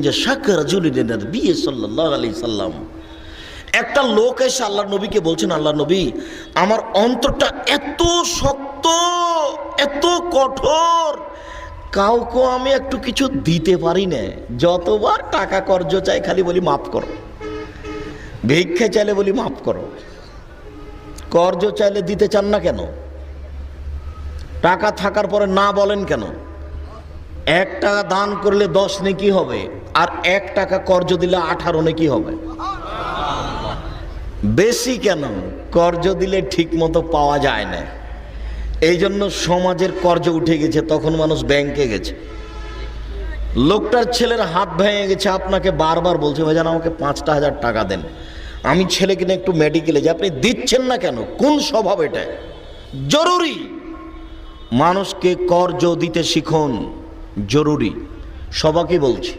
যে শাকর রাজুলিন নবী সাল্লাল্লাহু আলাইহি সাল্লাম, একটা লোক এসে আল্লাহ নবীকে বলছেন, আল্লাহ নবী, আমার অন্তরটা এত শক্ত, এত কঠোর, কাউকে আমি একটু কিছু দিতে পারি না। যতবার টাকা কর্জ চাই খালি বলি মাফ করো, ভিক্ষা চাইলে বলি মাফ করো। কর্জ চাইলে দিতে চান না কেন? টাকা থাকার পরে না বলেন কেন? 1 টাকা দান করলে 10 নেকি হবে, আর 1 টাকা কর্জ দিলে 18 নেকি হবে। বেশি কেন? কর্জ দিলে ঠিক মতো পাওয়া যায় না, এই জন্য সমাজের কর্জ উঠে গেছে। তখন মানুষ ব্যাংকে গেছে, লোকটার ছেলের হাত ভেঙে গেছে, আপনাকে বারবার বলছে ভাইজান আমাকে 5,000 টাকা দেন, আমি ছেলেকে নিয়ে একটু মেডিকেলে যাই, আপনি দিচ্ছেন না কেন? কোন স্বভাব এটা? জরুরি মানুষকে কর্জ দিতে শিখুন, জরুরি। সবাইকে বলছি।